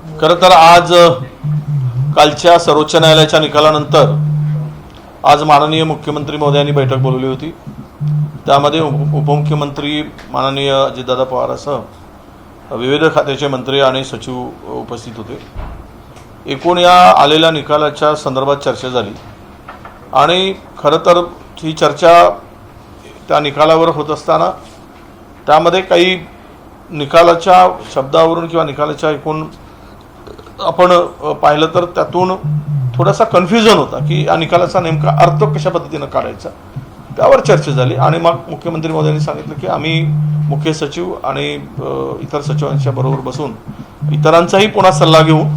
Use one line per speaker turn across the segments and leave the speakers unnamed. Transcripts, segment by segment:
खरं तर आज कालच्या सर्वोच्च न्यायालयाच्या निकालानंतर आज माननीय मुख्यमंत्री महोदयांनी बैठक बोलवली होती। त्यामध्ये उपमुख्यमंत्री माननीय अजितदादा पवारांसह विविध खात्याचे मंत्री आणि सचिव उपस्थित होते। एकूण या आलेल्या निकालाच्या संदर्भात चर्चा झाली आणि खरं तर ही चर्चा त्या निकालावर होत असताना त्यामध्ये काही निकालाच्या शब्दावरून किंवा निकालाच्या एकूण आपण पाहिलं तर त्यातून थोडासा कन्फ्युजन होता की या निकालाचा नेमका अर्थ कशा पद्धतीने काढायचा, त्यावर चर्चा झाली। आणि मग मुख्यमंत्री महोदयांनी सांगितलं की आम्ही मुख्य सचिव आणि इतर सचिवांच्या बरोबर बसून इतरांचाही पुन्हा सल्ला घेऊन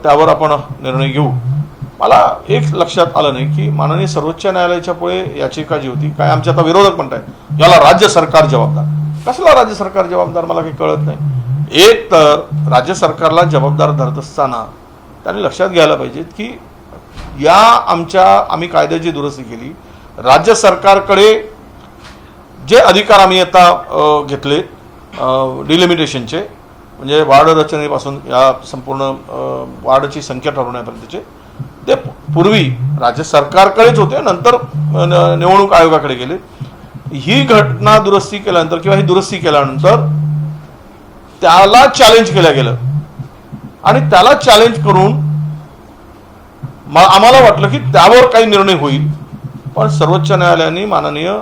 त्यावर आपण निर्णय घेऊ। मला एक लक्षात आलं नाही की माननीय सर्वोच्च न्यायालयाच्या पुढे याचिका जी होती, काय आमचे आता विरोधक म्हणतात याला राज्य सरकार जबाबदार, कसला राज्य सरकार जबाबदार मला काही कळत नाही। एक तर राज्य सरकारला जबाबदार धरत असताना त्यांनी लक्षात घ्यायला पाहिजे की या आम्ही कायद्याची दुरुस्ती केली, राज्य सरकारकडे जे अधिकार आम्ही आता घेतले डिलिमिटेशनचे, म्हणजे वार्ड रचनेपासून या संपूर्ण वार्डची संख्या ठरवण्यापर्यंतचे, ते पूर्वी राज्य सरकारकडेच होते, नंतर निवडणूक आयोगाकडे गेले। ही घटना दुरुस्ती केल्यानंतर किंवा ही दुरुस्ती केल्यानंतर त्याला चॅलेंज केलं गेलं आणि त्याला चॅलेंज करून आम्हाला वाटलं की त्यावर काही निर्णय होईल, पण सर्वोच्च न्यायालयाने माननीय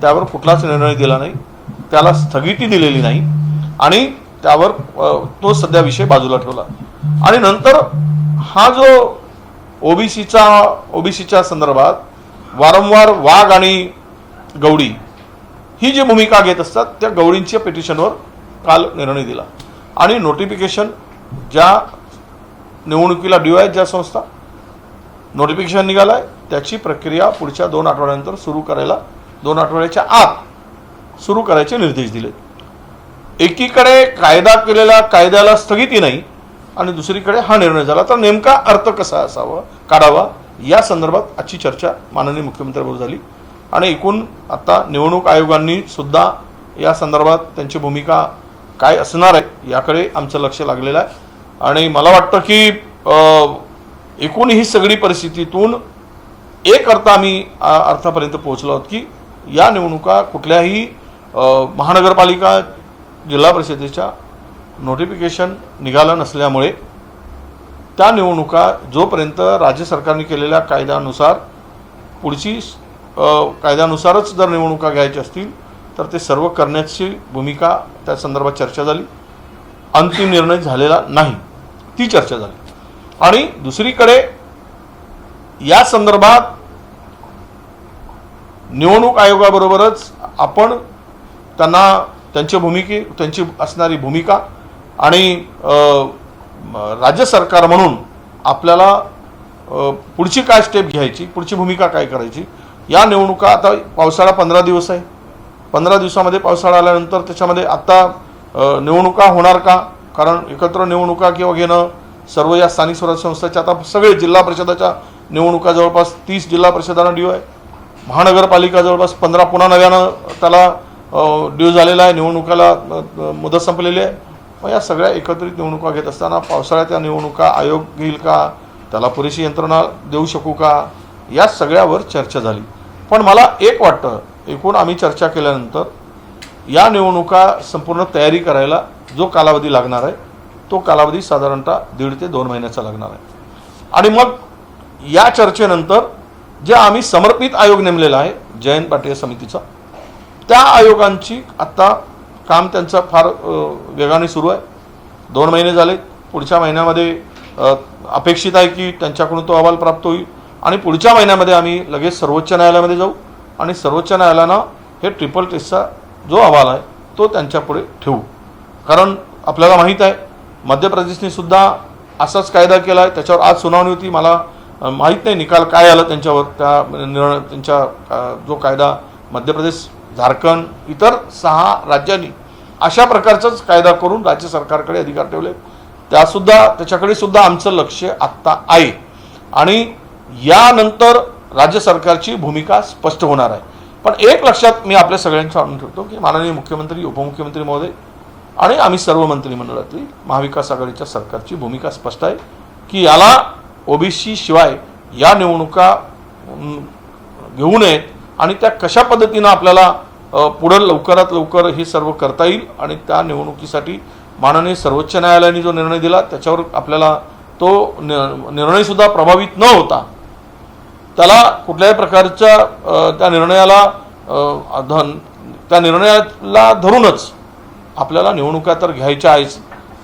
त्यावर कुठलाच निर्णय दिला नाही, त्याला स्थगिती दिलेली नाही आणि त्यावर तो सध्या विषय बाजूला ठेवला। आणि नंतर हा जो ओबीसीच्या संदर्भात वारंवार वाघ आणि गवडी ही जी भूमिका घेत असतात त्या गवडींच्या पिटिशनवर काल निर्णय दिला आणि नोटिफिकेशन ज्या निवडणुकीला DOI ज्या संस्था नोटिफिकेशन निघालाय त्याची प्रक्रिया पुढच्या 2 आठवड्यानंतर सुरू करायला, 2 आठवड्याच्या आत सुरू करायचे निर्देश दिले। एकीकडे कायदा केलेल्या कायद्याला स्थगिती नाही आणि दुसरीकडे हा निर्णय झाला, तर नेमका अर्थ कसा असावा काढावा या संदर्भात आजची चर्चा माननीय मुख्यमंत्र्यांबरोबर झाली। आणि एकूण आता निवडणूक आयोगांनी सुद्धा या संदर्भात त्यांची भूमिका काय असणार आहे याकडे आमचं लक्ष लागलेलं आहे। आणि मला वाटतं की एकूण ही सगळी परिस्थितीतून एक अर्थ आम्ही अर्थापर्यंत पोहोचलो आहोत की या निवडणुका कुठल्याही महानगरपालिका जिल्हा परिषदेच्या नोटिफिकेशन निघालं नसल्यामुळे त्या निवडणुका जोपर्यंत राज्य सरकारने केलेल्या कायद्यानुसार कायद्यानुसारच जर निवडणुका घ्यायच्या असतील तर ते सर्व करण्याची भूमिका त्या संदर्भात चर्चा झाली। अंतिम निर्णय झालेला नाही, ती चर्चा झाली। आणि दुसरीकडे या संदर्भात निवडणूक आयोगाबरोबरच आपण त्यांची असणारी भूमिका आणि राज्य सरकार म्हणून आपल्याला पुढची काय स्टेप घ्यायची, पुढची भूमिका काय करायची। या निवडणुका आता पावसाळा 15 दिवस आहे, 15 दिवसामध्ये पावसाळा आल्यानंतर त्याच्यामध्ये आता निवडणुका होणार का, कारण एकत्र निवडणुका किंवा घेणं सर्व या स्थानिक स्वराज्य संस्थांच्या आता सगळे जिल्हा परिषदाच्या निवडणुका जवळपास 30 जिल्हा परिषदांना ड्यू आहे, महानगरपालिका जवळपास 15 पुन्हा नव्यानं त्याला ड्यू झालेला आहे, निवडणुकाला मुदत संपलेली आहे। मग या सगळ्या एकत्रित निवडणुका घेत असताना पावसाळ्यात या निवडणुका आयोग घेईल का, त्याला पुरेशी यंत्रणा देऊ शकू का, या सगळ्यावर चर्चा झाली। पण मला एक वाटतं एकूण आम्ही चर्चा केल्यानंतर या निवडणुका संपूर्ण तयारी करायला जो कालावधी लागणार आहे तो कालावधी साधारणतः 1.5 ते 2 महिन्याचा लागणार आहे। आणि मग या चर्चेनंतर जे आम्ही समर्पित आयोग नेमलेला आहे जयंत पाटील समितीचा, त्या आयोगांची आता काम त्यांचं फार वेगाने सुरू आहे। 2 महिने झाले, पुढच्या महिन्यामध्ये अपेक्षित आहे की त्यांच्याकडून तो अहवाल प्राप्त होईल आणि पुढच्या महिन्यामध्ये आम्ही लगेच सर्वोच्च न्यायालयामध्ये जाऊ आणि सर्वोच्च न्यायालयानं हे ट्रिपल टेस्टचा जो अहवाल आहे तो त्यांच्यापुढे ठेवू। कारण आपल्याला माहीत आहे मध्य प्रदेशने सुद्धा असाच कायदा केला आहे, त्याच्यावर आज सुनावणी होती। मला माहीत नाही निकाल काय आला त्यांच्यावर, त्यांच्या जो कायदा मध्य प्रदेश, झारखंड, इतर 6 राज्यांनी अशा प्रकारचाच कायदा करून राज्य सरकारकडे अधिकार ठेवले, त्याच्याकडे सुद्धा आमचं लक्ष आत्ता आहे। आणि यानंतर राज्य सरकारची भूमिका स्पष्ट होणार आहे। पण एक लक्षात मी आपल्या सगळ्यांच्या आणून ठेवतो की माननीय मुख्यमंत्री, उपमुख्यमंत्री महोदय आणि आम्ही सर्व मंत्रिमंडळातली महाविकास आघाडीच्या सरकारची भूमिका स्पष्ट आहे की याला ओबीसी शिवाय या निवडणुका घेऊ नयेत आणि त्या कशा पद्धतीनं आपल्याला पुढे लवकरात लवकर हे सर्व करता येईल आणि त्या निवडणुकीसाठी माननीय सर्वोच्च न्यायालयाने जो निर्णय दिला त्याच्यावर आपल्याला तो निर्णयसुद्धा प्रभावित न होता त्याला कुठल्याही प्रकारच्या त्या निर्णयाला धरूनच आपल्याला निवडणुका तर घ्यायच्या आहेच,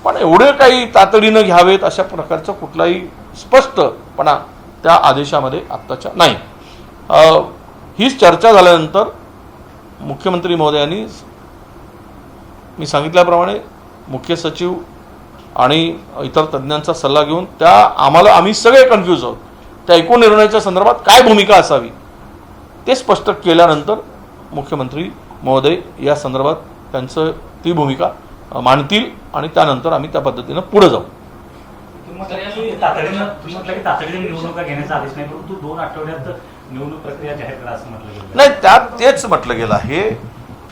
पण एवढे काही तातडीनं घ्यावेत अशा प्रकारचं कुठलाही स्पष्टपणा त्या आदेशामध्ये आत्ताच्या नाही. हीच चर्चा झाल्यानंतर मुख्यमंत्री महोदयांनी मी सांगितल्याप्रमाणे मुख्य सचिव आणि इतर तज्ज्ञांचा सल्ला घेऊन आम्ही सगळे कन्फ्यूज आहोत त्या एकूण निर्णयाच्या संदर्भात काय भूमिका असावी ते स्पष्ट केल्यानंतर मुख्यमंत्री महोदय या संदर्भात त्यांचं ती भूमिका मांडतील आणि त्यानंतर आम्ही त्या पद्धतीनं पुढे जाऊ.
तातडीने निवडणुका घेण्याचा आदेश नाही, परंतु 2 आठवड्यात निवडणूक प्रक्रिया जाहीर करा असं म्हटलं गेलं
नाही. त्यात तेच म्हटलं गेलं आहे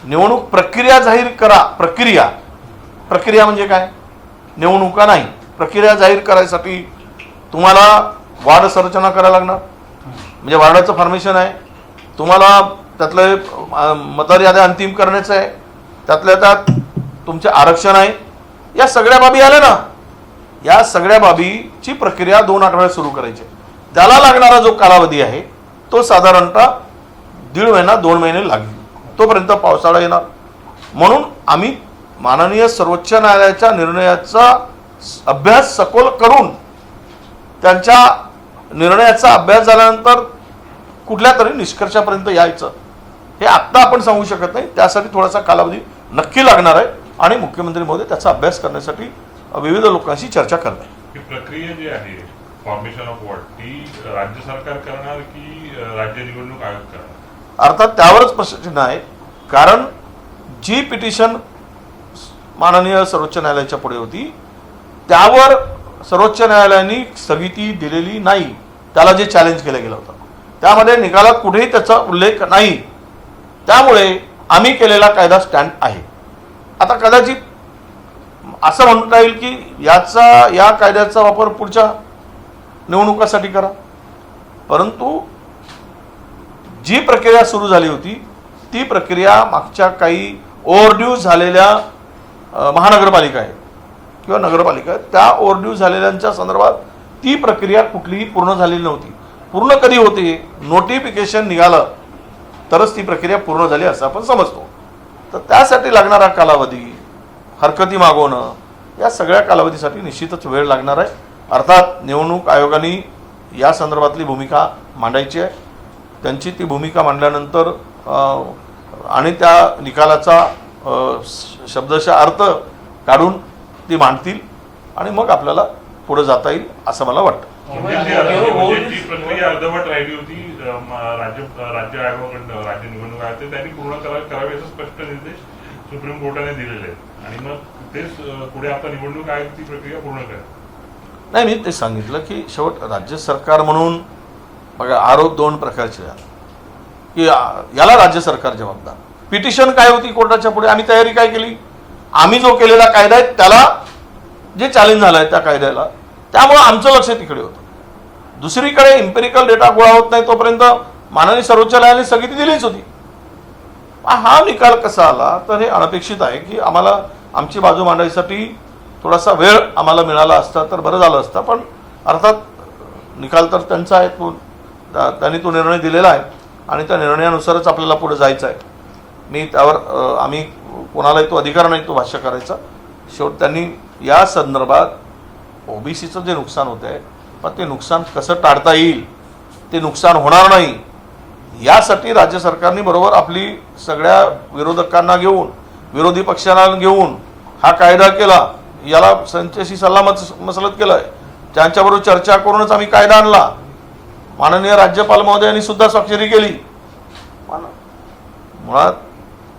निवडणूक प्रक्रिया जाहीर करा. प्रक्रिया म्हणजे काय? निवडणुका नाही. प्रक्रिया जाहीर करायसाठी तुम्हाला वार्ड संरचना करायला लागणार, म्हणजे वार्डाचं फॉर्मेशन आहे, तुम्हाला त्यातले मतदार याद्या अंतिम करण्याचं आहे, त्यातल्या त्यात तुमचे आरक्षण आहे, या सगळ्या बाबी आल्या ना. या सगळ्या बाबीची प्रक्रिया 2 आठवड्यात सुरू करायची. त्याला लागणारा जो कालावधी आहे तो साधारणतः 1.5 महिना 2 महिने लागेल, तोपर्यंत पावसाळा येणार. म्हणून आम्ही माननीय सर्वोच्च न्यायालयाच्या निर्णयाचा अभ्यास सखोल करून त्यांच्या निर्णयाचा अभ्यास झाल्यानंतर कुठल्या तरी निष्कर्षापर्यंत यायचं हे आत्ता आपण सांगू शकत नाही. त्यासाठी थोडासा कालावधी नक्की लागणार आहे आणि मुख्यमंत्री महोदय त्याचा अभ्यास करण्यासाठी विविध लोकांशी चर्चा करत आहे.
ही प्रक्रिया जी आहे फॉर्मेशन ऑफ वॉर्ड ती राज्य सरकार करणार की राज्य निवडणूक आयोग करणार?
अर्थात त्यावरच प्रश्नचिन्ह आहे, कारण जी पिटिशन माननीय सर्वोच्च न्यायालयाच्या पुढे होती त्यावर सर्वोच्च न्यायालयाने स्थगिती दिलेली नाही. त्याला जे चॅलेंज केलं गेलं होतं त्यामध्ये निकालात कुठेही त्याचा उल्लेख नाही. त्यामुळे आम्ही केलेला कायदा स्टँड आहे. आता कदाचित असं म्हणता येईल की या कायद्याचा वापर पुढच्या निवडणुकासाठी करा, परंतु जी प्रक्रिया सुरू झाली होती ती प्रक्रिया मागच्या काही ओव्हरड्यू झालेल्या महानगरपालिका आहेत किंवा नगरपालिका आहेत त्या ओव्हरड्यू झालेल्यांच्या संदर्भात ती प्रक्रिया कुठलीही पूर्ण झालेली नव्हती. पूर्ण कधी होते? नोटिफिकेशन निघालं तरच ती प्रक्रिया पूर्ण झाली असं आपण समजतो. तर त्यासाठी लागणारा कालावधी, हरकती मागवणं, या सगळ्या कालावधीसाठी निश्चितच वेळ लागणार आहे. अर्थात निवडणूक आयोगाने या संदर्भातली भूमिका मांडायची आहे. त्यांची ती भूमिका मांडल्यानंतर आणि त्या निकालाचा शब्दशः अर्थ काढून ती मांडतील आणि मग आपल्याला पुढे जाता येईल असं मला वाटतं.
जी प्रक्रिया अर्धवट राहिली होती राज्य आयोगाकडनं, राज्य निवडणूक आयोग त्यांनी पूर्ण करावी असं स्पष्ट निर्देश सुप्रीम कोर्टाने दिलेले आहेत आणि मग तेच पुढे आता निवडणूक आयोग ती प्रक्रिया पूर्ण करेल.
नाही, मी ते सांगितलं की शेवट राज्य सरकार म्हणून बघा आरोप 2 प्रकारचे आहेत की याला राज्य सरकार जबाबदार. पिटिशन काय होती कोर्टाच्या पुढे, आम्ही तयारी काय केली, आम्ही जो केलेला कायदा आहे त्याला जे चॅलेंज झालं आहे त्या कायद्याला, त्यामुळे आमचं लक्ष तिकडे होतं. दुसरीकडे इम्पेरिकल डेटा गोळा होत नाही तोपर्यंत माननीय सर्वोच्च न्यायालयाने स्थगिती दिलीच होती. हा निकाल कसा आला तर हे अनपेक्षित आहे की आम्हाला आमची बाजू मांडण्यासाठी थोडासा वेळ आम्हाला मिळाला असता तर बरं झालं असतं, पण अर्थात निकाल तर त्यांचा आहे, त्यांनी तो निर्णय दिलेला आहे आणि त्या निर्णयानुसारच आपल्याला पुढे जायचं आहे. मी त्यावर आम्ही कोणालाही तो अधिकार नाही तो भाष्य करायचा. शेवट त्यांनी या संदर्भात ओबीसीचं जे नुकसान होत आहे पण ते नुकसान कसं टाळता येईल, ते नुकसान होणार नाही यासाठी राज्य सरकारने बरोबर आपली सगळ्या विरोधकांना घेऊन, विरोधी पक्षांना घेऊन हा कायदा केला, याला त्यांच्याशी सल्लामसलत केलं आहे, त्यांच्याबरोबर चर्चा करूनच आम्ही कायदा आणला. माननीय राज्यपाल महोदयांनी सुद्धा स्वाक्षरी केली. मुळात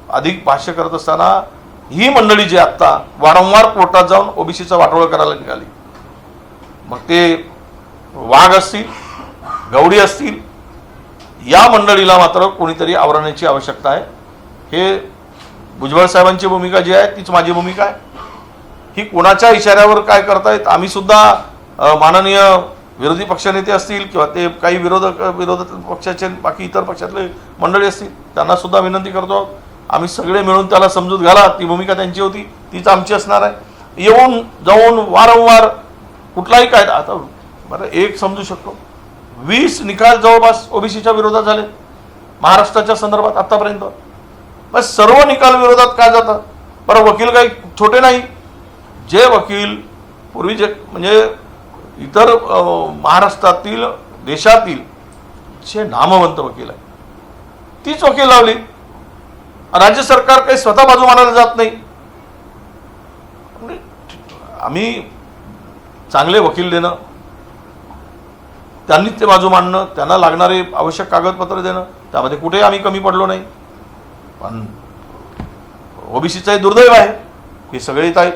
अधिक भाष्य करत असताना ही मंडळी जी आत्ता वारंवार कोर्टात जाऊन ओबीसीचा वाटोळा करायला निघाली, मग ते वाघ असतील, गवडी असतील, या मंडळीला मात्र कोणीतरी आवरण्याची आवश्यकता आहे. हे भुजबळ साहेबांची भूमिका जी आहे तीच माझी भूमिका आहे. ही कोणाच्या इशाऱ्यावर काय करतायत आम्ही सुद्धा माननीय विरोधी पक्षनेते असतील किंवा ते काही विरोधक पक्षाचे बाकी इतर पक्षातले मंडळी असतील त्यांना सुद्धा विनंती करतो आम्ही सगळे मिळून त्याला समजूत घाला. ती भूमिका त्यांची होती तीच आमची असणार आहे. येऊन जाऊन वारंवार कुठलाही कायदा आता बरं एक समजू शकतो 20 निकाल जवळपास ओबीसीच्या विरोधात झाले महाराष्ट्राच्या संदर्भात आतापर्यंत. मग सर्व निकाल विरोधात काय जातात बरं. वकील काही छोटे नाही. जे वकील पूर्वी जे म्हणजे इतर महाराष्ट्रातील देशातील जे नामवंत वकील आहे तीच वकील लावली. राज्य सरकार काही स्वतः बाजू मानायला जात नाही. आम्ही चांगले वकील देणं त्यांनीच ते बाजू मांडणं त्यांना लागणारे आवश्यक कागदपत्र देणं त्यामध्ये कुठेही आम्ही कमी पडलो नाही. पण ओबीसीचं दुर्दैव आहे हे सगळे येत आहेत.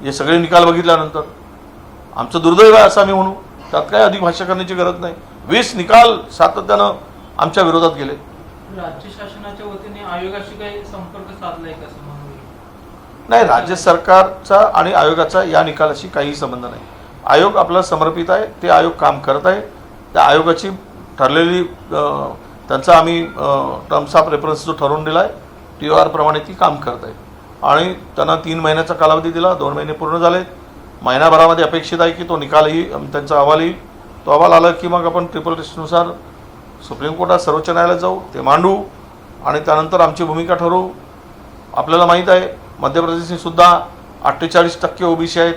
हे सगळे निकाल बघितल्यानंतर आमचं दुर्दैव आहे असं आम्ही म्हणू. त्यात काय अधिक भाष्य करण्याची गरज नाही. 20 निकाल सातत्यानं आमच्या विरोधात गेले.
राज्य शासनाच्या वतीने आयोगाशी काही संपर्क साधलाय का असं म्हणून?
नाही राज्य सरकारचा आणि आयोगाचा या निकालाशी काही संबंध नाही. आयोग आपला समर्पित आहे. ते आयोग काम करत आहे. त्या आयोगाची ठरलेली त्यांचा आम्ही टर्म्स ऑफ रेफरन्स जो ठरवून दिला आहे TOR प्रमाणे ती काम करत आहे आणि त्यांना 3 महिन्याचा कालावधी दिला. 2 महिने पूर्ण झाले. महिनाभरामध्ये अपेक्षित आहे की तो निकाल येईल त्यांचा अहवाल येईल. तो अहवाल आला की मग आपण ट्रिपल टेस्टनुसार सुप्रीम कोर्टात सर्वोच्च न्यायालयात जाऊ ते मांडू आणि त्यानंतर आमची भूमिका ठरवू. आपल्याला माहीत आहे मध्य प्रदेशने सुद्धा 48% ओबीसी आहेत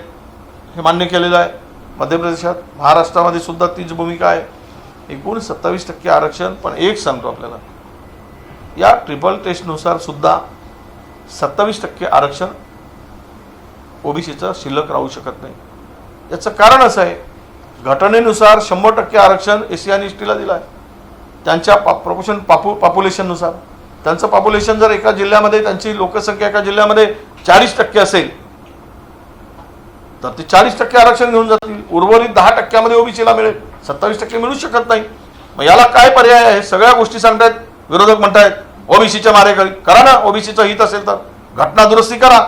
हे मान्य केलेलं आहे मध्य प्रदेशात. महाराष्ट्रामध्ये सुद्धा तीच भूमिका आहे. एकूण 27% आरक्षण. पण एक सांगतो आपल्याला या ट्रिपल टेस्टनुसार सुद्धा 27% आरक्षण ओबीसीचं शिल्लक राहू शकत नाही. याचं कारण असं आहे घटनेनुसार 100% आरक्षण SC आणि STला दिलं आहे त्यांच्या पॉप्युलेशननुसार. त्यांचं पॉप्युलेशन जर एका जिल्ह्यामध्ये त्यांची लोकसंख्या एका जिल्ह्यामध्ये 40% असेल तर ते 40% आरक्षण घेऊन जातील. उर्वरित 10% ओबीसीला मिळेल. 27% मिळू शकत नाही. मग याला काय पर्याय आहे? सगळ्या गोष्टी सांगतायत विरोधक म्हणतायत ओबीसीच्या मारेकरी करा ना. ओबीसीचं हित असेल तर घटना दुरुस्ती करा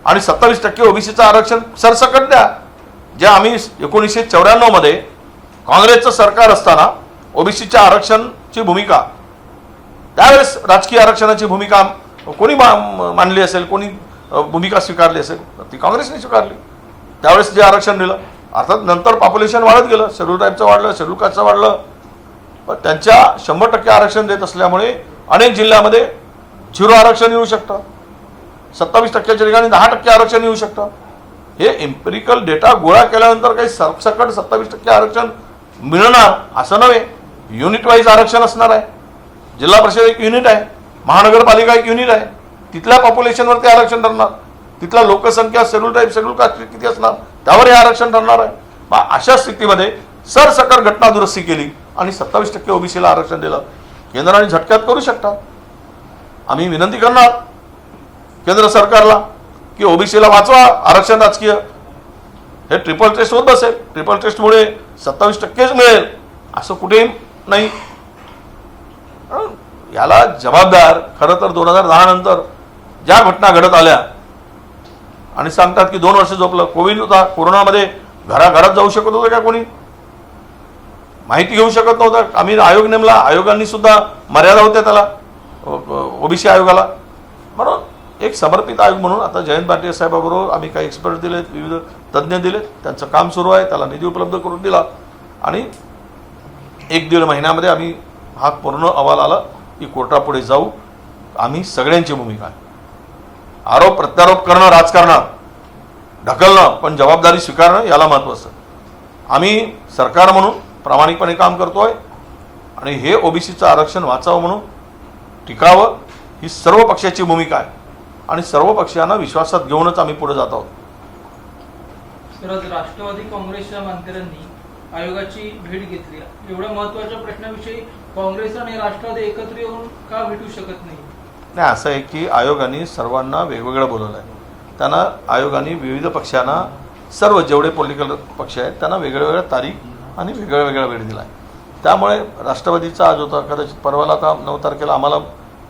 आणि 27% ओबीसीचं आरक्षण सरसकट द्या. जे आम्ही 1994 मध्ये काँग्रेसचं सरकार असताना ओबीसीच्या आरक्षणची भूमिका त्यावेळेस राजकीय आरक्षणाची भूमिका कोणी मांडली असेल कोणी भूमिका स्वीकारली असेल ती काँग्रेसने स्वीकारली. त्यावेळेस जे आरक्षण दिलं अर्थात नंतर पॉप्युलेशन वाढत गेलं. शेड्यूल ट्राईबचं वाढलं शेड्यूल कास्टचं वाढलं. पण त्यांच्या 100% आरक्षण देत असल्यामुळे अनेक जिल्ह्यामध्ये 0 आरक्षण येऊ शकतं. 27%च्या ठिकाणी 10% आरक्षण येऊ शकतं. हे एम्पिरिकल डेटा गोळा केल्यानंतर काही सरसकट 27% आरक्षण मिळणार असं नव्हे. युनिट वाईज आरक्षण असणार आहे. जिल्हा परिषद एक युनिट आहे. महानगरपालिका एक युनिट आहे. तिथल्या पॉप्युलेशनवरती आरक्षण ठरणार. तिथला लोकसंख्या शेड्यूल टाईप शेड्यूल कास्ट किती असणार त्यावर हे आरक्षण ठरणार आहे. मग अशा स्थितीमध्ये सरसकट घटना दुरुस्ती केली आणि 27% ओबीसीला आरक्षण दिलं. केंद्राने झटक्यात करू शकता. आम्ही विनंती करणार केंद्र सरकारला की ओबीसीला वाचवा आरक्षण राजकीय. हे ट्रिपल टेस्ट होत बसेल. ट्रिपल टेस्टमुळे 27%च मिळेल असं कुठेही नाही. याला जबाबदार खरं तर 2010 नंतर ज्या घटना घडत आल्या आणि सांगतात की 2 वर्ष झोपलं. कोविड होता. कोरोनामध्ये घराघरात जाऊ शकत होतं का कोणी? माहिती घेऊ शकत नव्हतं. आम्ही आयोग नेमला. आयोगांनी सुद्धा मर्यादा होत्या त्याला ओबीसी आयोगाला. म्हणून एक समर्पित आयोग म्हणून आता जयंत भाटिया साहेबाबरोबर आम्ही काही एक्सपर्ट दिलेत विविध तज्ज्ञ दिलेत. त्यांचं काम सुरू आहे. त्याला निधी उपलब्ध करून दिला आणि 1-1.5 महिन्यामध्ये आम्ही हा पूर्ण अहवाल आला की कोर्टापुढे जाऊ. आम्ही सगळ्यांची भूमिका आहे. आरोप प्रत्यारोप करणं राजकारणात ढकलणं पण जबाबदारी स्वीकारणं याला महत्त्व असतं. आम्ही सरकार म्हणून प्रामाणिकपणे काम करतोय आणि हे ओबीसीचं आरक्षण वाचावं म्हणून टिकावं ही सर्व पक्षाची भूमिका आहे आणि सर्व पक्षांना विश्वासात घेऊनच आम्ही पुढे जात आहोत.
तर आज राष्ट्रवादी काँग्रेसच्या मंत्र्यांनी आयोगाची भेट घेतली. एवढ्या महत्त्वाच्या प्रश्नाविषयी काँग्रेस आणि राष्ट्रवादी एकत्र येऊन का भेटू शकत नाही?
नाही असं आहे की आयोगाने सर्वांना वेगवेगळं बोलवलं आहे. त्यांना आयोगाने विविध पक्षांना सर्व जेवढे पॉलिटिकल पक्ष आहेत त्यांना वेगवेगळ्या तारीख आणि वेगळा वेळ दिला आहे. त्यामुळे राष्ट्रवादीचा आज होता कदाचित परवाला आता 9 तारखेला आम्हाला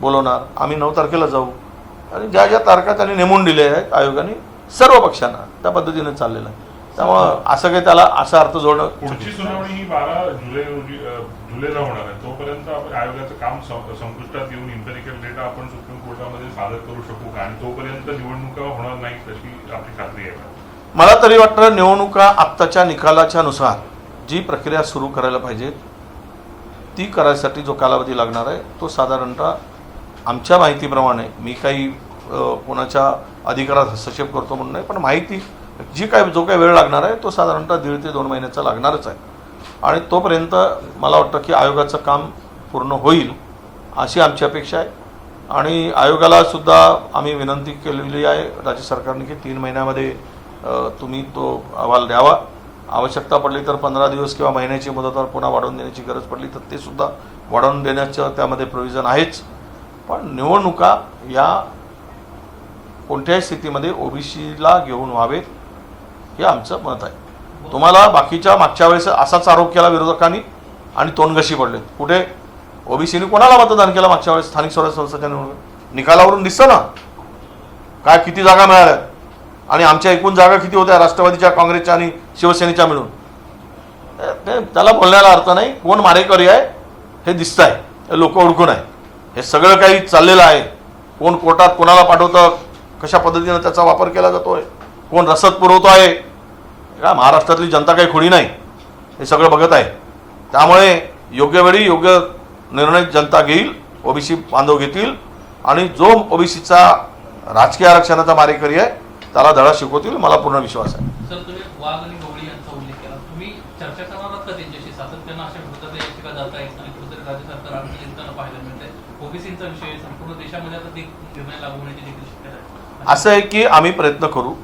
बोलवणार. आम्ही 9 तारखेला जाऊ आणि ज्या ज्या तारखा त्यांनी नेमून दिल्या आहेत आयोगाने सर्व पक्षांना त्या पद्धतीने चाललेलं आहे. त्यामुळं असं काही त्याला असा अर्थ जोडणं
पुढची सुनावणी ही 12 जुलै रोजी जुलैला होणार आहे. तोपर्यंत आपण आयोगाचं काम संपुष्टात येऊन इम्पेरिकल डेटा आपण सुप्रीम कोर्टामध्ये सादर करू शकू का, आणि तोपर्यंत निवडणुका होणार नाही तशी आपली खात्री आहे का?
मला तरी वाटतं निवडणुका आत्ताच्या निकालाच्या नुसार जी प्रक्रिया सुरू करायला पाहिजे ती करायसाठी जो कालावधी लागणार आहे तो साधारणतः आमच्या माहितीप्रमाणे, मी काही कोणाच्या अधिकारात हस्तक्षेप करतो म्हणून नाही, पण माहिती जो काही वेळ लागणार आहे तो साधारणतः 1.5 ते 2 महिन्याचा लागणारच आहे. आणि तोपर्यंत मला वाटतं की आयोगाचं काम पूर्ण होईल अशी आमची अपेक्षा आहे. आणि आयोगाला सुद्धा आम्ही विनंती केलेली आहे राज्य सरकारने की 3 महिन्यामध्ये तुम्ही तो अहवाल द्यावा. आवश्यकता पडली तर 15 दिवस किंवा महिन्याची मुदतवाढ पुन्हा वाढवून देण्याची गरज पडली तर ते सुद्धा वाढवून देण्याचं त्यामध्ये प्रोव्हिजन आहेच. पण निवडणुका या कोणत्याही स्थितीमध्ये ओबीसीला घेऊन व्हावेत हे आमचं मत आहे. तुम्हाला बाकीच्या मागच्या वेळेस असाच आरोप केला विरोधकांनी आणि तोंडघशी पडलेत. कुठे ओबीसीने कोणाला मतदान केलं मागच्या वेळेस स्थानिक स्वराज्य संस्थांच्या निवडणुकीत? निकालावरून दिसतं ना काय किती जागा मिळाल्या आणि आमच्या एकूण जागा किती होत्या राष्ट्रवादीच्या, काँग्रेसच्या आणि शिवसेनेच्या मिळून. त्याला बोलण्याला अर्थ नाही. कोण मारेकरी आहे हे दिसत आहे, हे लोक ओळखून आहे. हे सगळं काही चाललेलं आहे. कोण कोर्टात कोणाला पाठवतं, कशा पद्धतीनं त्याचा वापर केला जातोय, कोण रसद पुरवतो आहे, का महाराष्ट्रातली जनता काही खोडी नाही, हे सगळं बघत आहे. त्यामुळे योग्य वेळी योग्य निर्णय जनता घेईल, ओबीसी बांधव घेतील आणि जो ओबीसीचा राजकीय आरक्षणाचा मारेकरी आहे त्याला धडा शिकवतील, मला पूर्ण विश्वास आहे.
सर, तुम्ही वाघ आणि गवळी यांचा उल्लेख केला. तुम्ही चर्चा करणार आहात का त्यांच्याशी? सातत्यानं अशा विरोधात याचिका जात आहेत आणि कुठेतरी राज्य सरकार अडचण येताना पाहायला मिळतंय. ओबीसीचा विषय संपूर्ण देशामध्ये आता ते निर्णय लागू होण्याची देखील शक्यता आहे.
असं आहे की आम्ही प्रयत्न करू,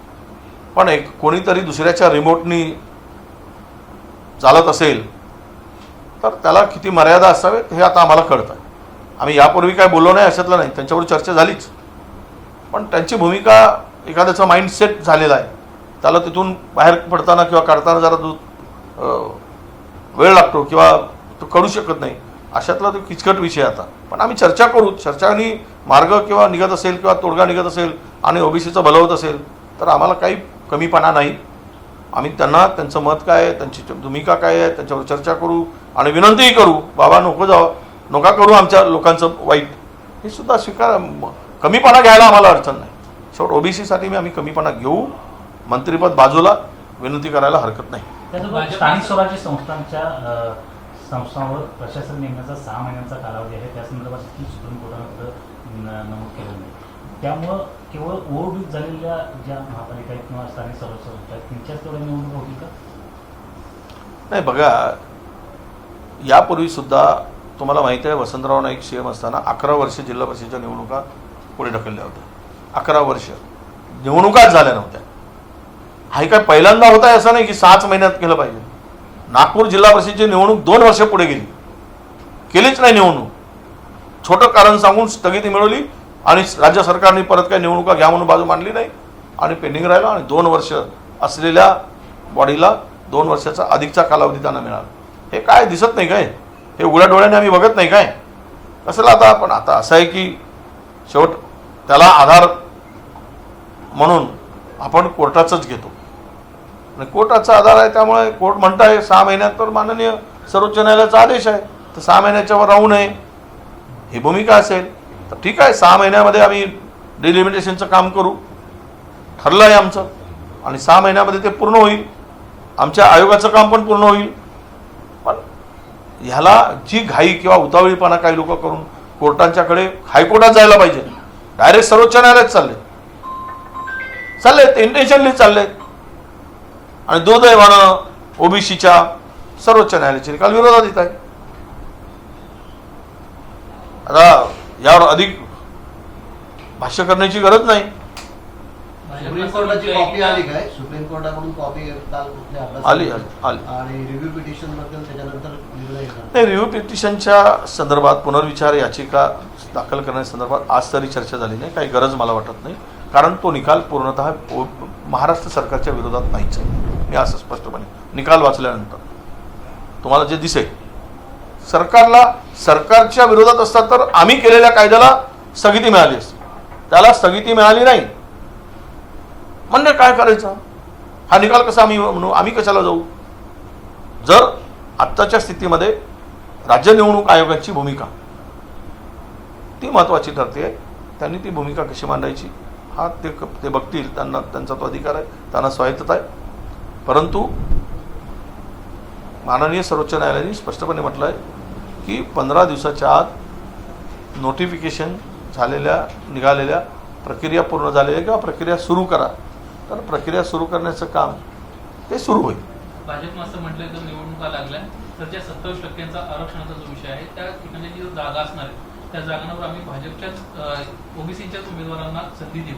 पण एक कोणीतरी दुसऱ्याच्या रिमोटनी चालत असेल तर त्याला किती मर्यादा असावेत हे आता आम्हाला कळतं आहे. आम्ही यापूर्वी काय बोललो नाही अशातलं नाही, त्यांच्यावर चर्चा झालीच, पण त्यांची भूमिका एखाद्याचा माइंडसेट झालेला आहे, त्याला तिथून बाहेर पडताना किंवा काढताना जरा वेळ लागतो किंवा तो करू शकत नाही, अशातला तो किचकट विषय आता. पण आम्ही चर्चा करू. चर्चानी मार्ग किंवा निघत असेल किंवा तोडगा निघत असेल आणि ओबीसीचं भलं होत असेल तर आम्हाला काही कमीपणा नाही. आम्ही त्यांना त्यांचं मत काय आहे, त्यांची भूमिका काय आहे त्यांच्यावर चर्चा करू आणि विनंतीही करू, बाबा नका करू आमच्या लोकांचं वाईट, हे सुद्धा स्वीकार. कमीपणा घ्यायला आम्हाला अडचण नाही. शेवट ओबीसीसाठी आम्ही कमीपणा घेऊ, मंत्रिपद बाजूला, विनंती करायला हरकत नाही.
त्याचबरोबर स्थानिक स्वराज्य संस्थांवर प्रशासन नेमण्याचा 6 महिन्यांचा कालावधी आहे. त्या संदर्भात सुप्रीम कोर्टानं नमूद केलेलं आहे. त्यामुळं केवळ ओव्हरडूज झालेल्या ज्या महापालिका आहेत किंवा स्थानिक स्वराज्य संस्था आहेत त्यांच्याच तेवढ्या निवडणूक होती का?
नाही, बघा, यापूर्वी सुद्धा तुम्हाला माहिती आहे वसंतराव नाईक सीएम असताना 11 वर्ष जिल्हा परिषदेच्या निवडणुका पुढे ढकलल्या होत्या. 11 वर्ष निवडणुकाच झाल्या नव्हत्या. हा काय पहिल्यांदा होत आहे असं नाही की 6 महिन्यात केलं पाहिजे. नागपूर जिल्हा परिषदेची निवडणूक 2 वर्ष पुढे गेली, केलीच नाही निवडणूक. छोटं कारण सांगून स्थगिती मिळवली आणि राज्य सरकारने परत काही निवडणुका घ्या म्हणून बाजू मांडली नाही आणि पेंडिंग राहिला आणि 2 वर्ष असलेल्या बॉडीला 2 वर्षाचा अधिकचा कालावधी त्यांना मिळाला. हे काय दिसत नाही काय? हे उघड्या डोळ्याने आम्ही बघत नाही काय? कसं आता पण आता असं आहे की शेवट त्याला आधार म्हणून आपण कोर्टाचंच घेतो आणि कोर्टाचा आधार आहे. त्यामुळे कोर्ट म्हणताय 6 महिन्यात, तर माननीय सर्वोच्च न्यायालयाचा आदेश आहे तर 6 महिन्याच्या वर राहू नये ही भूमिका असेल तर ठीक आहे. 6 महिन्यामध्ये आम्ही डिलिमिटेशनचं काम करू, ठरलं आहे आमचं, आणि 6 महिन्यामध्ये ते पूर्ण होईल. आमच्या आयोगाचं काम पण पूर्ण होईल. पण ह्याला जी घाई किंवा उतावळीपणा काही लोक करून कोर्टांच्याकडे हायकोर्टात जायला पाहिजे, डायरेक्ट सर्वोच्च न्यायालयात चाललेत इंटेन्शनली चाललेत. आणि दुर्दैवानं ओबीसीच्या सर्वोच्च न्यायालयाचे निकाल विरोधात येत आहे. आता यावर अधिक भाष्य करण्याची गरज नाही.
सुप्रीम कोर्टाची कॉपी आली काय? सुप्रीम कोर्टाकडून कॉपी
आली
आणि रिव्ह्यू पिटिशन बद्दल त्याच्यानंतर निर्णय घेणार.
नाही, रिव्ह्यू पिटिशनच्या संदर्भात पुनर्विचार याचिका दाखल करण्याच्या संदर्भात आज तरी चर्चा झाली नाही. काही गरज मला वाटत नाही, कारण तो निकाल पूर्णतः महाराष्ट्र सरकारच्या विरोधात नाहीच आहे. मी असं स्पष्टपणे निकाल वाचल्यानंतर तुम्हाला जे दिसेल, सरकारच्या विरोधात असतात तर आम्ही केलेल्या कायद्याला स्थगिती मिळाली असती, त्याला स्थगिती मिळाली नाही. म्हणजे काय करायचं, हा निकाल कसा आम्ही म्हणू, आम्ही कशाला जाऊ. जर आत्ताच्या स्थितीमध्ये राज्य निवडणूक आयोगाची भूमिका ती महत्त्वाची ठरते. त्यांनी ती भूमिका कशी मांडायची हा ते बघतील, त्यांना त्यांचा तो अधिकार आहे, त्यांना स्वायत्तता आहे. परंतु माननीय सर्वोच्च न्यायालयाने स्पष्टपणे म्हटलं आहे की 15 दिवसाच्या आत नोटिफिकेशन निघालेल्या प्रक्रिया पूर्ण झालेल्या किंवा प्रक्रिया सुरू करा. तर प्रक्रिया सुरू करण्याचं काम ते सुरू होईल.
भाजपनं असं म्हटलंय जर निवडणुका लागल्या तर ज्या 27% आरक्षणाचा जो विषय आहे त्या ठिकाणी जी जागा असणार आहे त्या जागांवर आम्ही भाजपच्याच ओबीसीच्याच उमेदवारांना संधी देऊ.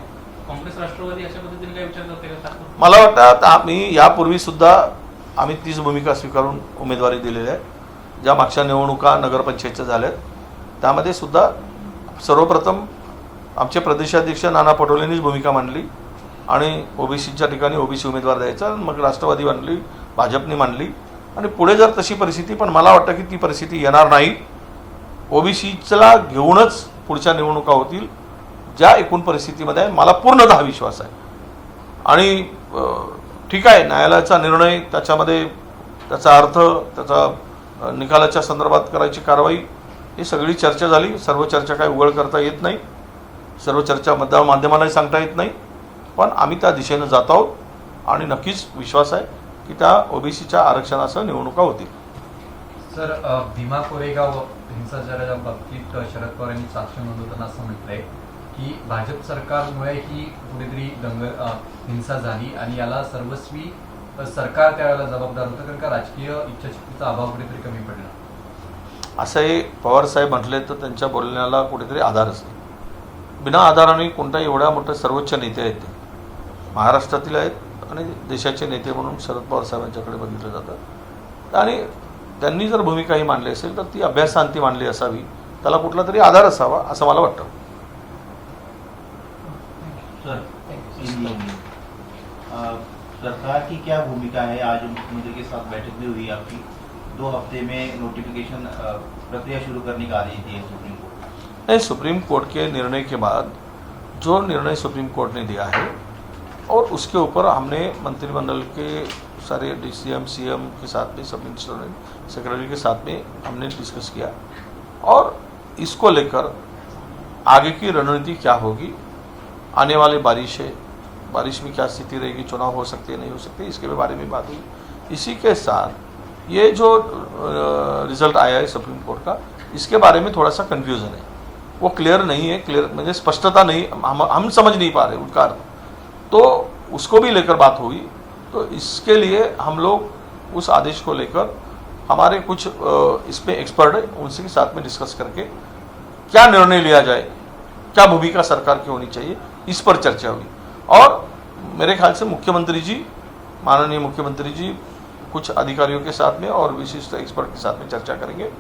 काँग्रेस राष्ट्रवादी अशा पद्धतीने काय विचार करते का?
मला वाटतं आता आम्ही यापूर्वी सुद्धा आम्ही तीच भूमिका स्वीकारून उमेदवारी दिलेली आहे. ज्या मागच्या निवडणुका नगरपंचायतच्या झाल्यात त्यामध्ये सुद्धा सर्वप्रथम आमचे प्रदेशाध्यक्ष नाना पटोलेंनीच भूमिका मांडली आणि ओबीसीच्या ठिकाणी ओबीसी उमेदवार द्यायचा. मग राष्ट्रवादी मांडली, भाजपने मांडली आणि पुढे जर तशी परिस्थिती, पण मला वाटतं की ती परिस्थिती येणार नाही. ओबीसीला घेऊनच पुढच्या निवडणुका होतील. ज्या एकूण परिस्थितीमध्ये आहे मला पूर्णतः विश्वास आहे. आणि ठीक आहे, न्यायालयाचा निर्णय त्याच्यामध्ये त्याचा अर्थ त्याचा निकालाच्या संदर्भात करायची कारवाई ही सगळी चर्चा झाली. सर्व चर्चा काय उघड करता येत नाही, सर्व चर्चा माध्यमालाही सांगता येत नाही. पण आम्ही त्या दिशेनं जात आहोत आणि नक्कीच विश्वास आहे की त्या ओबीसीच्या आरक्षणासह निवडणुका होतील.
सर, भीमा कोरेगाव हिंसाचाराच्या बाबतीत शरद पवार यांनी साक्ष नोंदवताना असं म्हटलंय की भाजप सरकारमुळे ही कुठेतरी हिंसा झाली आणि याला सर्वस्वी सरकार त्यावेळेला जबाबदार होतं, कारण का राजकीय इच्छाशक्तीचा अभाव कुठेतरी कमी पडला.
असे पवार साहेब म्हटले तर त्यांच्या बोलण्याला कुठेतरी आधारच नाही. बिना आधाराने कोणत्याही एवढ्या मोठे सर्वोच्च नेते आहेत, ते महाराष्ट्रातील आहेत आणि देशाचे नेते म्हणून शरद पवार साहेबांच्याकडे बघितलं जातं. आणि त्यांनी जर भूमिका ही मांडली असेल तर ती अभ्यासांती मांडली असावी, त्याला कुठला तरी आधार असावा असं मला वाटतं.
सरकार की क्या भूमिका है? आज मुख्यमंत्री के साथ बैठक भी हुई आपकी, 2 हफ्ते में नोटिफिकेशन प्रक्रिया शुरू करने का आदेश दिए सुप्रीम कोर्ट
नहीं. सुप्रीम कोर्ट के निर्णय के बाद जो निर्णय सुप्रीम कोर्ट ने दिया है और उसके ऊपर हमने मंत्रिमंडल के सारे डीसीएम सीएम के साथ में सब मिनिस्टर सेक्रेटरी के साथ में हमने डिस्कस किया और इसको लेकर आगे की रणनीति क्या होगी, आने वाली बारिश है, बारिश में क्या स्थिति रहेगी, चुनाव हो सकते हैं नहीं हो सकते, इसके बारे में बात हुई. इसी के साथ ये जो रिजल्ट आया है सुप्रीम कोर्ट का, इसके बारे में थोड़ा सा कन्फ्यूज़न है, वो क्लियर नहीं है. क्लियर मुझे स्पष्टता नहीं, हम समझ नहीं पा रहे उनका अर्थ. तो उसको भी लेकर बात हुई. तो इसके लिए हम लोग उस आदेश को लेकर हमारे कुछ इसमें एक्सपर्ट है उनसे के साथ में डिस्कस करके क्या निर्णय लिया जाए, क्या भूमिका सरकार की होनी चाहिए, इस पर चर्चा हुई. और मेरे ख्याल से मुख्यमंत्री जी, माननीय मुख्यमंत्री जी कुछ अधिकारियों के साथ में और विशिष्ट एक्सपर्ट के साथ में चर्चा करेंगे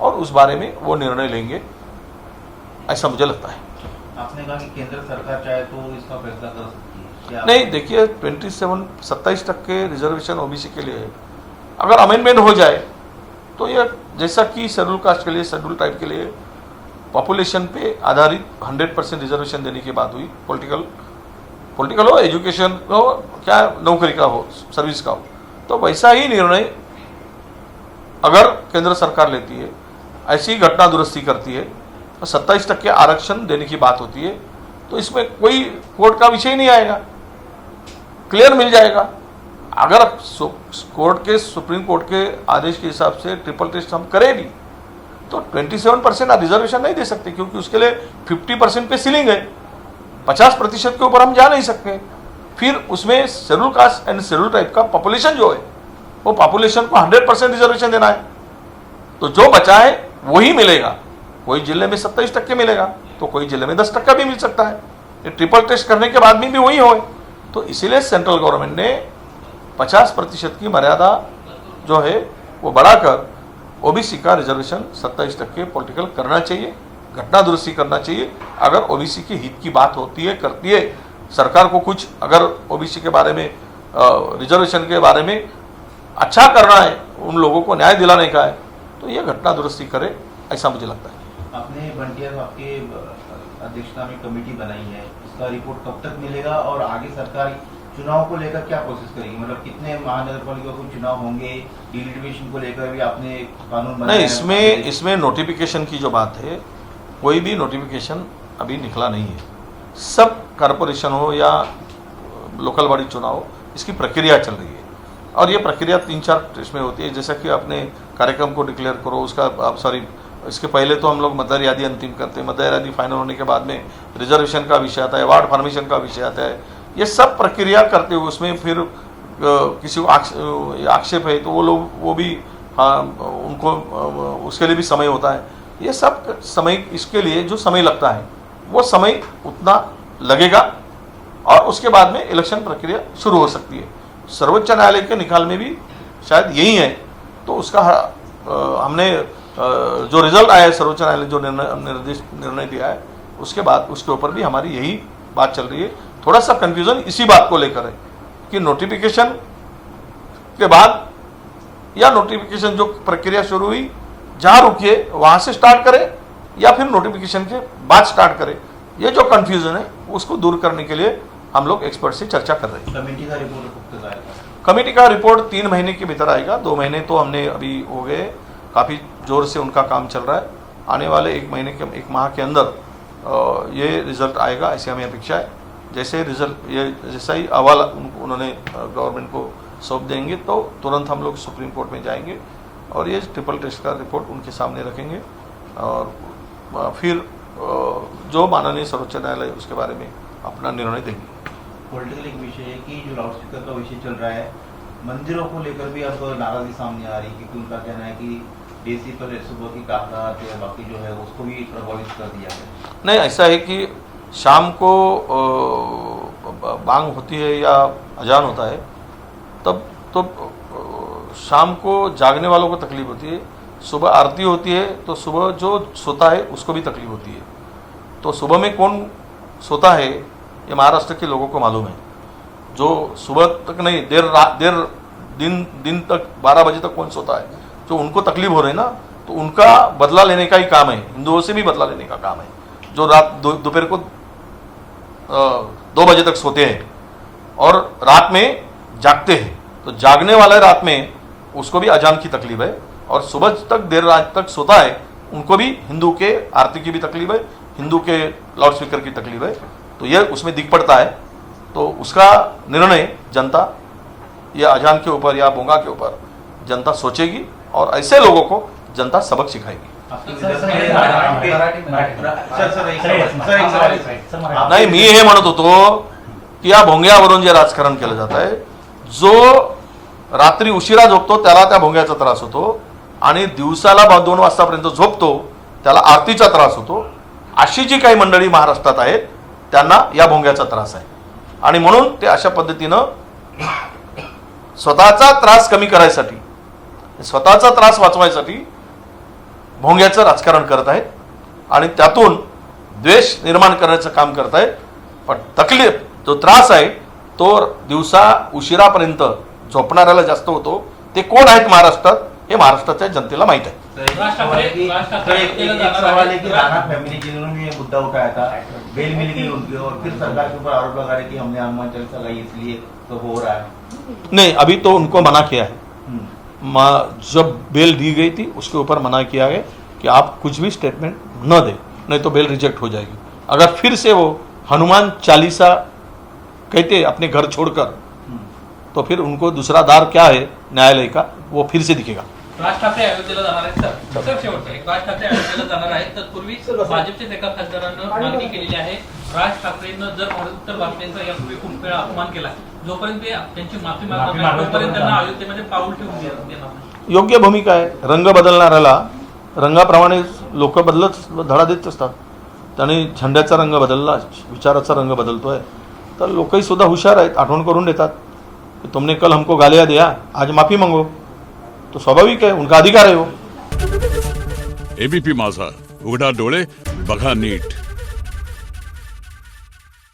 और उस बारे में वो निर्णय लेंगे, ऐसा मुझे लगता है.
आपने कहा कि केंद्र सरकार चाहे तो इसका फैसला कर सकती है.
नहीं, देखिए 27% रिजर्वेशन ओबीसी के लिए है. अगर अमेंडमेंट हो जाए तो ये जैसा कि शेड्यूल कास्ट के लिए, शेड्यूल ट्राइब के लिए पॉपुलेशन पे आधारित 100% रिजर्वेशन देने की बात हुई. पॉलिटिकल हो, एजुकेशन हो, क्या नौकरी का हो, सर्विस का हो, तो वैसा ही निर्णय अगर केंद्र सरकार लेती है, ऐसी घटना दुरुस्ती करती है, तो 27% आरक्षण देने की बात होती है, तो इसमें कोई कोर्ट का विषय नहीं आएगा, क्लियर मिल जाएगा. अगर सुप्रीम कोर्ट के आदेश के हिसाब से ट्रिपल टेस्ट हम करें भी तो 27% आप रिजर्वेशन नहीं दे सकते, क्योंकि उसके लिए 50% पे सीलिंग है. 50% के ऊपर हम जा नहीं सकते. फिर उसमें schedule caste and schedule tribe का पॉपुलेशन जो है वो पॉपुलेशन को 100% रिजर्वेशन देना है. तो जो बचा है वही मिलेगा. कोई जिले में 27% मिलेगा तो कोई जिले में 10% भी मिल सकता है. ये ट्रिपल टेस्ट करने के बाद भी वही हो. तो इसीलिए सेंट्रल गवर्नमेंट ने 50% की मर्यादा जो है वो बढ़ाकर ओबीसी का रिजर्वेशन 27% पॉलिटिकल करना चाहिए, घटना दुरुस्ती करना चाहिए. अगर ओबीसी के हित की बात होती है, करती है सरकार को, कुछ अगर ओबीसी के बारे में, रिजर्वेशन के बारे में अच्छा करना है, उन लोगों को न्याय दिलाने का है, तो ये घटना दुरुस्ती करे, ऐसा मुझे लगता है.
आपने बंटिया साहब के अध्यक्षता में कमेटी बनाई है, इसका रिपोर्ट कब तक मिलेगा और आगे सरकार चुनाव को लेकर क्या प्रोसेस करेंगे, मतलब कितने महानगरपालिका को चुनाव होंगे, डिलिमिटेशन को लेकर भी आपने कानून बनाया
नहीं,
है?
इसमें नोटिफिकेशन की जो बात है, कोई भी नोटिफिकेशन अभी निकला नहीं है। सब कॉरपोरेशन हो या लोकल बॉडी चुनाव हो, इसकी प्रक्रिया चल रही है और ये प्रक्रिया 3-4 इसमें होती है। जैसा कि आपने कार्यक्रम को डिक्लेयर करो, उसका इसके पहले तो हम लोग मतदार यादी अंतिम करते हैं, मतदार यादी फाइनल होने के बाद में रिजर्वेशन का विषय आता है, वार्ड फॉर्मेशन का विषय आता है। ये सब प्रक्रिया करते हुए उसमें फिर किसी को आक्षेप है तो वो भी उनको उसके लिए भी समय होता है। ये सब समय, इसके लिए जो समय लगता है वो समय उतना लगेगा और उसके बाद में इलेक्शन प्रक्रिया शुरू हो सकती है। सर्वोच्च न्यायालय के निकाल में भी शायद यही है, तो उसका हमने जो रिजल्ट आया है, सर्वोच्च न्यायालय जो निर्णय दिया है, उसके बाद उसके ऊपर भी हमारी यही बात चल रही है। थोड़ा सा कंफ्यूजन इसी बात को लेकर है कि नोटिफिकेशन के बाद या नोटिफिकेशन जो प्रक्रिया शुरू हुई जहां रुकिए वहां से स्टार्ट करें या फिर नोटिफिकेशन के बाद स्टार्ट करें। ये जो कंफ्यूजन है उसको दूर करने के लिए हम लोग एक्सपर्ट से चर्चा कर रहे हैं।
कमेटी का रिपोर्ट कब तक आएगा?
कमेटी का रिपोर्ट 3 महीने के भीतर आएगा। 2 महीने तो हमने अभी हो गए, काफ़ी जोर से उनका काम चल रहा है। आने वाले 1 माह के अंदर ये रिजल्ट आएगा, ऐसी हमें अपेक्षा है। जैसा ही अहवाल उन्होंने गवर्नमेंट को सौंप देंगे तो तुरंत हम लोग सुप्रीम कोर्ट में जाएंगे और ये ट्रिपल टेस्ट का रिपोर्ट उनके सामने रखेंगे और फिर जो माननीय सर्वोच्च न्यायालय उसके बारे में अपना निर्णय देंगे।
पॉलिटिकल एक विषय है कि जो लाउडस्पीकर का विषय चल रहा है, मंदिरों को लेकर भी अब नाराजगी सामने आ रही है, क्योंकि उनका कहना है कि डीसी पर सुबह की कागजात या बाकी जो है उसको भी प्रभावित कर दिया है।
नहीं, ऐसा है कि शाम को बांग होती है या अजान होता है तब तो शाम को जागने वालों को तकलीफ होती है, सुबह आरती होती है तो सुबह जो सोता है उसको भी तकलीफ होती है। तो सुबह में कौन सोता है ये महाराष्ट्र के लोगों को मालूम है। जो सुबह तक नहीं, देर दिन तक 12 बजे तक कौन सोता है, जो उनको तकलीफ हो रही है ना, तो उनका बदला लेने का ही काम है, हिंदुओं से भी बदला लेने का काम है। जो रात दोपहर को 2 बजे तक सोते हैं और रात में जागते हैं, तो जागने वाले रात में उसको भी अजान की तकलीफ है और सुबह तक देर रात तक सोता है उनको भी हिंदू के आरती की भी तकलीफ है, हिंदू के लाउडस्पीकर की तकलीफ है। तो यह उसमें दिख पड़ता है। तो उसका निर्णय जनता या अजान के ऊपर या बोंगा के ऊपर जनता सोचेगी और ऐसे लोगों को जनता सबक सिखाएगी। नाही, मी हे म्हणत होतो की या भोंग्यावरून जे राजकारण केलं जात आहे, जो रात्री उशिरा झोपतो त्याला त्या भोंग्याचा त्रास होतो आणि दिवसाला 2 वाजतापर्यंत झोपतो त्याला आरतीचा त्रास होतो। अशी जी काही मंडळी महाराष्ट्रात आहेत त्यांना या भोंग्याचा त्रास आहे आणि म्हणून ते अशा पद्धतीनं स्वतःचा त्रास कमी करायसाठी, स्वतःचा त्रास वाचवायसाठी भोंग्याचं राजकारण करत आहेत आणि त्यातून द्वेष निर्माण करण्याचं काम करत आहेत। पण तकलीफ, जो त्रास आहे तो दिवसा उशिरापर्यंत झोपणाऱ्याला जास्त होतो। ते कोण आहेत महाराष्ट्रात हे महाराष्ट्राच्या जनतेला माहित आहे।
एक सवाल है कि राणा फैमिली जिन्होंने ये मुद्दा उठाया था, बेल मिल गई उनकी और फिर सरकार के ऊपर आरोप लगा रहे कि हमने हनुमान चालीसा लगाई इसलिए तो हो रहा है।
नहीं, अभी तो उनको मना किया है। जब बेल दी गई थी उसके ऊपर मना किया है कि आप कुछ भी स्टेटमेंट न दें, नहीं तो बेल रिजेक्ट हो जाएगी। अगर फिर से वो हनुमान चालीसा कहते अपने घर छोड़कर, तो फिर उनको दूसरा द्वार क्या है न्यायालय का, वो फिर से दिखेगा।
राज ठाकरे अयोध्येला जाणार आहेत सर शेवटचं एक, राज ठाकरे अयोध्येला जाणार आहेत, तत्पूर्वी भाजपच्या एका खासदारानं मागणी केलेली आहे, राज ठाकरेंनं जर उत्तर भारतीयांचा यापूर्वी खूप वेळा अपमान केला, जोपर्यंत त्यांची माफी मागणार नाही तोपर्यंत त्यांना अयोध्येमध्ये पाऊल ठेवून देणार नाही।
योग्य भूमिका आहे। रंग बदलणाऱ्याला रंगाप्रमाणे लोक धडा देत असतात। त्याने झेंड्याचा रंग बदलला, विचाराचा रंग बदलतोय, तर लोकही सुद्धा हुशार आहेत, आठवण करून देतात कि तुमने कल हमको गालियां दिया, आज माफी मांगो। तो स्वाभाविक है, उनका अधिकार है वो।
एबीपी माझा, उघडा डोळे बघा नीट।